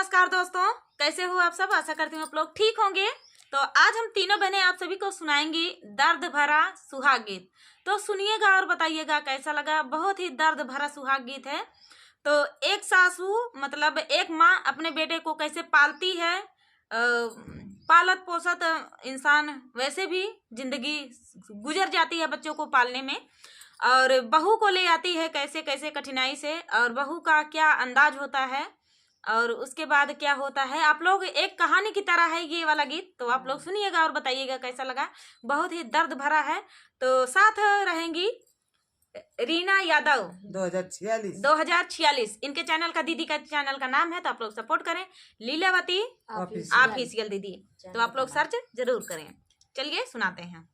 नमस्कार दोस्तों, कैसे हो आप सब। आशा करती हूँ आप लोग ठीक होंगे। तो आज हम तीनों बहनें आप सभी को सुनाएंगी दर्द भरा सुहाग गीत। तो सुनिएगा और बताइएगा कैसा लगा। बहुत ही दर्द भरा सुहाग गीत है। तो एक सासू मतलब एक माँ अपने बेटे को कैसे पालती है। पालत पोसत इंसान वैसे भी जिंदगी गुजर जाती है बच्चों को पालने में, और बहू को ले आती है कैसे कैसे कठिनाई से, और बहू का क्या अंदाज होता है और उसके बाद क्या होता है। आप लोग एक कहानी की तरह है ये वाला गीत, तो आप लोग सुनिएगा और बताइएगा कैसा लगा। बहुत ही दर्द भरा है। तो साथ रहेंगी रीना यादव 2046 इनके चैनल का, दीदी का चैनल का नाम है, तो आप लोग सपोर्ट करें। लीलावती ऑफिशियल दीदी, तो आप लोग सर्च जरूर करें। चलिए सुनाते हैं।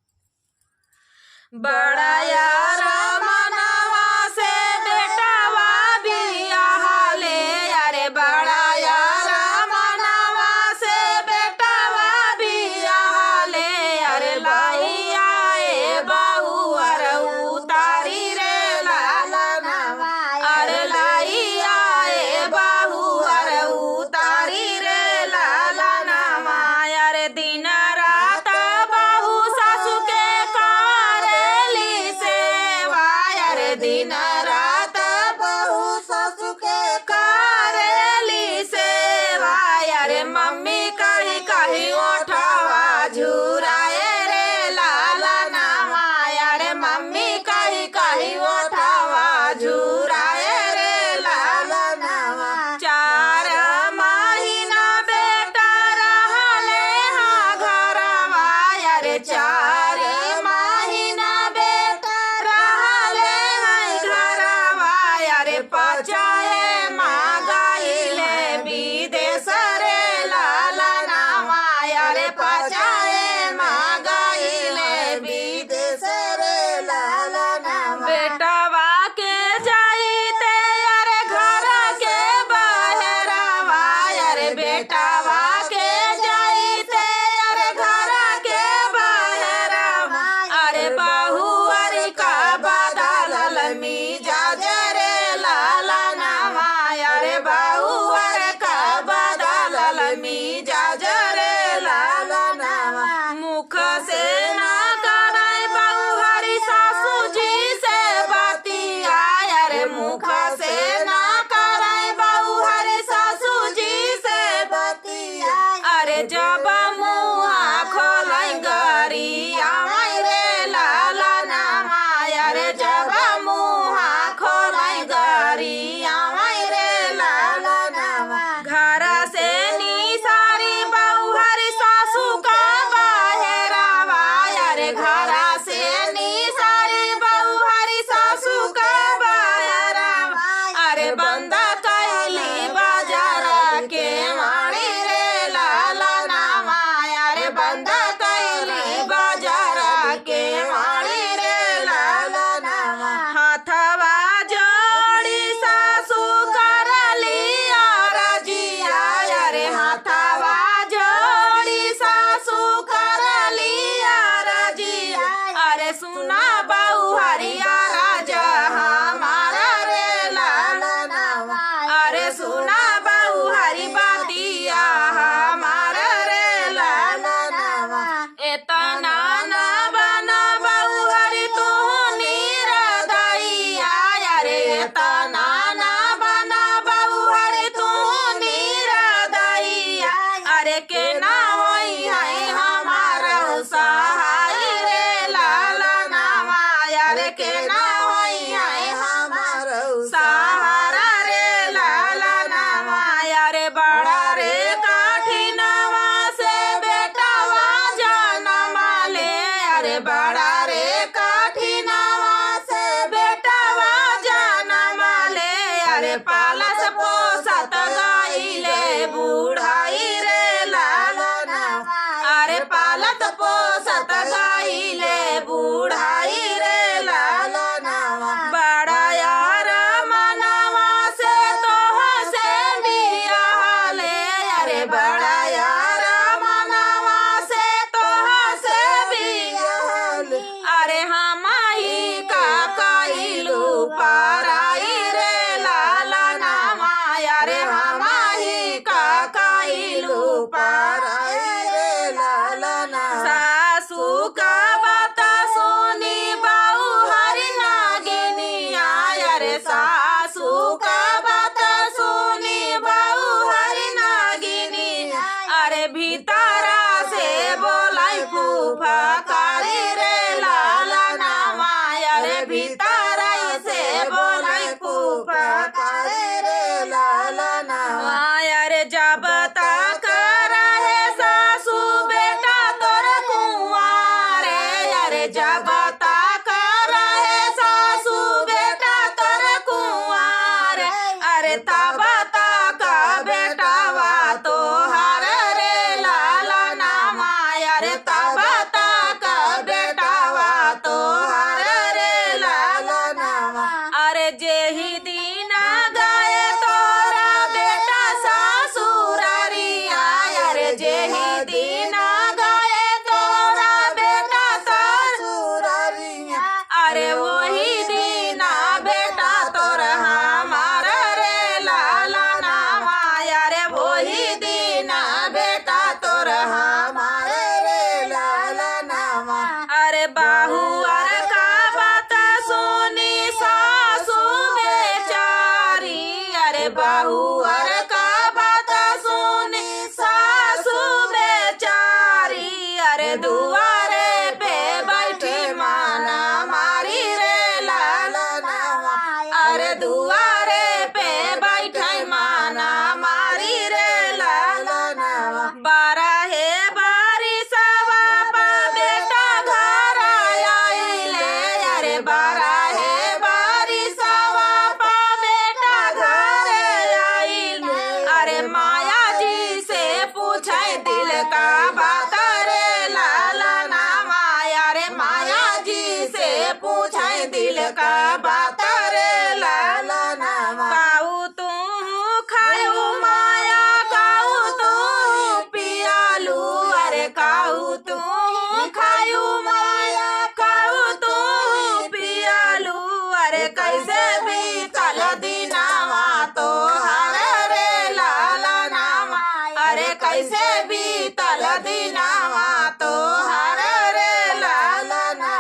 बड़ा यार मनवा से बेटावा बियाह ले, अरे बड़ा यार मनवा से बेटावा बियाह ले, अरे लाई आए बहू अर उतारी रे लालनवा, अरे लाई आए बहू अर उतारी रे लालनवा, अरे दिन रात बहू सासू के करेली सेवा, अरे दिन रात बहू सासू के करेली सेवा, अरे मम्मी कही कही ओठवा झुराए रे लालनवा, अरे मम्मी कही कही ओठवा झुराए रे लालनवा। 4 महीना बेटा रहले हाँ घरवा, अरे 4 महीना बेटा रहले हाँ घरवा, अरे पचाए माँ गइले विदेश रे लालनवा, अरे पचाए माँ गइले विदेश रे लालनवा। बेटवा के जाइते अरे घर के बहरवा, अरे बेटवा के जाइते अरे घर के बहरवा, अरे बहू अरे का बदलल मिजाज रे लालनवा, अरे बहू अरे का बदलल मिजाज रे लालनवा। मुख से ना करे बहू हरी सासू जी से बतिया, अरे मुख से ना करे बहू हरी सासू जी से बतिया, अरे जब मुँह खोलै गरिया रे लालनवा, अरे जब मुँह खोलै गरिया रे लालनवा। घर से निसारी बहू हरी सासू का बहरवा, अरे घर से निसारी बहू हरी सासू का बहरवा, अरे बंद कैली बाजार के वाणी रे लालनवा, अरे बंद कैली बाजार के वाणी रे लालनवा। हाथवा जोड़ी सासू करली अरजिया, अरे हाथवा जोड़ी सासू करली अरजिया, अरे सुना बहू हरिया राजा हमारा रे लालनवा, अरे सुना बहू हरी बातिया हमारा रे लालनवा। एतना ना बना बहू हरी तू निरदैया, अरे एतना ना बना बहू हरी तू निरदैया, अरे के ना होई है हमारा सहाय रे लालनवा, अरे के ना होई है हमारा सहारा रे लालनवा। अरे बड़ा रे कठिनवा से बेटावा जनम ले, अरे बड़ा रे कठिनवा से बेटावा जनम ले, अरे पालस पोसत गइले बुढ़ाई रे लाल ऊपर आई रे लालना। सासू का बात सुनी बाऊ हरी नागिनिया, अरे सासू का बात सुनी बाऊ हरी नागिनिया, अरे भीतरा से बोलाई फूफा कारी रे लालना माया, अरे भीतरा से बोलाई फूफा कारी रे लालना। माया, रे जब तक रहे सासू बेटा तोर कुंवारे, अरे जब तक रहे सासू बेटा तोर कुंवारे, अरे तब तक बेटावा तोहार रे लालना माया, रे तब तक बेटावा तोहार रे लालना। अरे जेही दिन गए तोरा बेटा ससुरारिया, अरे जेही दिन गए तोरा बेटा ससुरारिया, अरे वही दिन बेटा तोरा हमार रे लालना माया, रे वही दिन बेटा तोरा हमारे रे लालना। अरे बाहू अर का बात सुनी सासू बेचारी, अरे बाहू अर का बात सुनी सासू बेचारी, अरे दुआरे पे बैठी माना मारी रे लालना, अरे दुआरे पे बैठे माना मारी रे लालना। बारहे बारिशवा पा बेटा घर आइले, अरे बारहे बारिशवा पा बेटा घर आइले, अरे माया जी से पूछे दिल का बात रे लालना माया, रे माया जी से पूछे दिल का बात रे लालना। काऊ तू खाऊ माया, काऊ तू पियालू, अरे काऊ तू खाऊ माया, काऊ तू पियालू, अरे कैसे बीतल दिनावा तोहार रे लालना, अरे कैसे बीतल दिनावा तोहार रे लालना।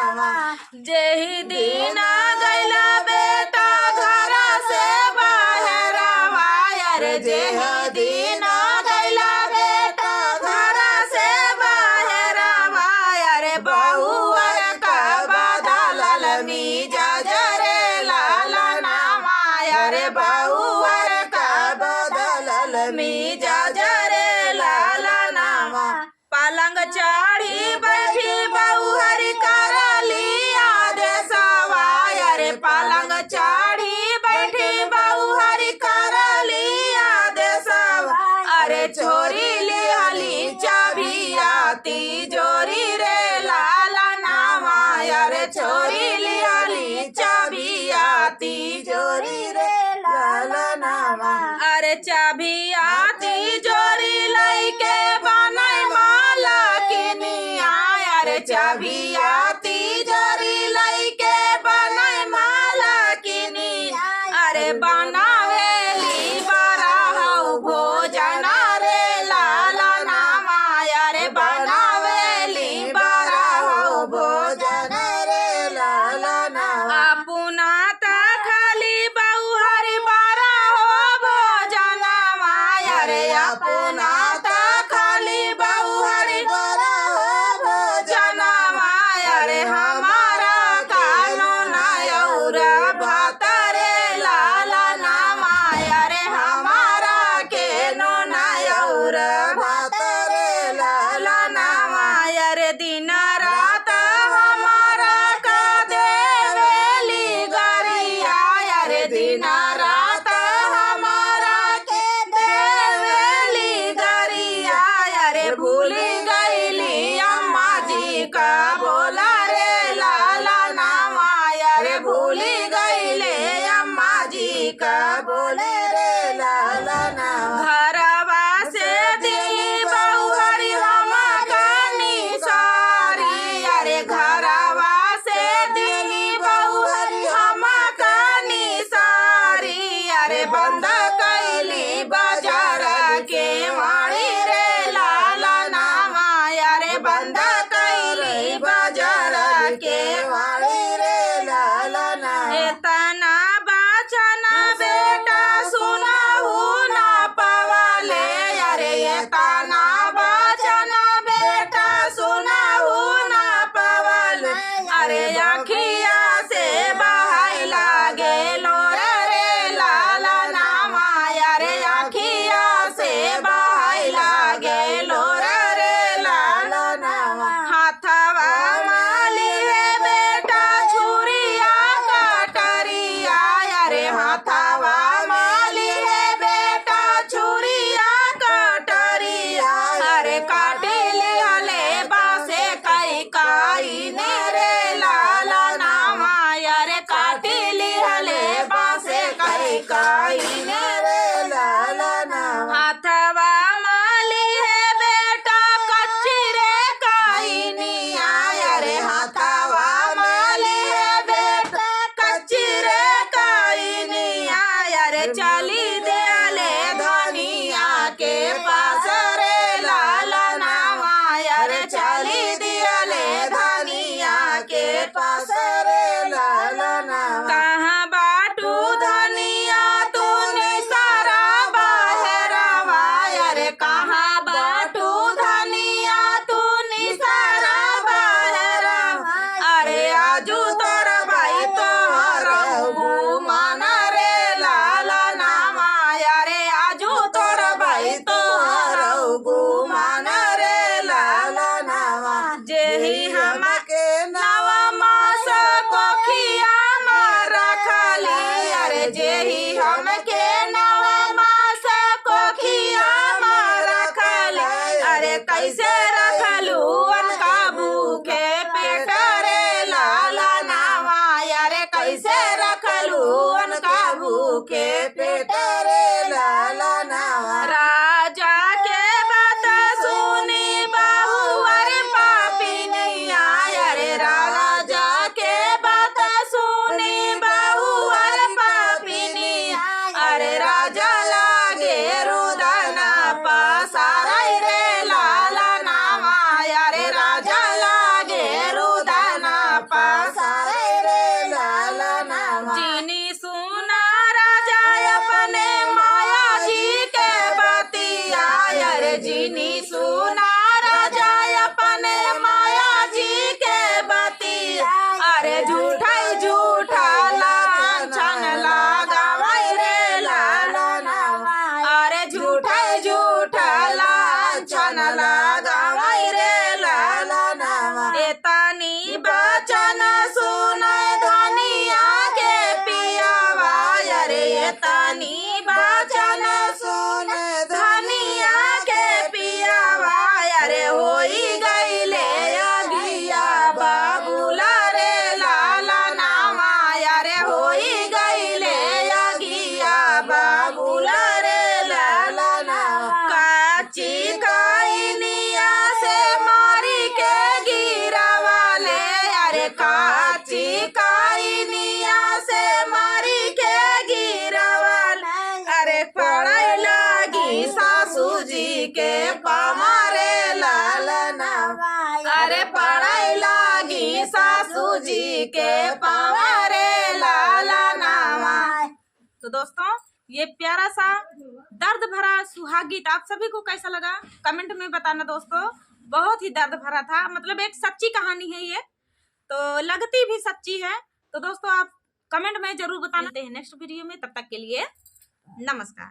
जेही दिन गैला बेटा घर से बाहरवा, अरे जेही दिन गैला बेटा घर से बाहरवा, अरे बहुअर का बदलल मिजाज रे लालना माया, रे बहुअर का बदलल मिजाज रे लालना। पलंग चढ़ी बैठी बहुहरी कर लिया देसवा, अरे पलंग चढ़ी बैठी बहुहरी कर लिया देसवा, अरे चोरी लिहली चाबिया तिजोरी रे लालना माया, रे चोरी लिहली चाबिया तिजोरी रे लालना। अरे चाबिया तिजोरी लैके बनय माला किनिया, अरे चाबिया तिजोरी लैके बनय माला किनिया, अरे बनावेली बड़ा हौ भोजन रे लालना माया, रे बनावेली बड़ा हौ भोजन रे लालना। अपना त खाली बहुहरी बड़ा हो भोजन माया, रे अपना त खाली बहुहरी बड़ा हो भोजन माया, रे हमारा कानो नयौर भात रे लालना माया, रे हमारा के नो नयौर भात रे लालना माया, रे दिन रात हमारा का देवेली गरिया, अरे दिन रात हमारा के देवेली गरिया। सासू जी के पमारे लालना अरे पढ़ाई लागी सासू जी के पमारे लालना। तो दोस्तों ये प्यारा सा दर्द भरा सुहाग गीत आप सभी को कैसा लगा कमेंट में बताना दोस्तों। बहुत ही दर्द भरा था, मतलब एक सच्ची कहानी है ये, तो लगती भी सच्ची है। तो दोस्तों आप कमेंट में जरूर बताना। मिलते हैं नेक्स्ट वीडियो में, तब तक के लिए नमस्कार।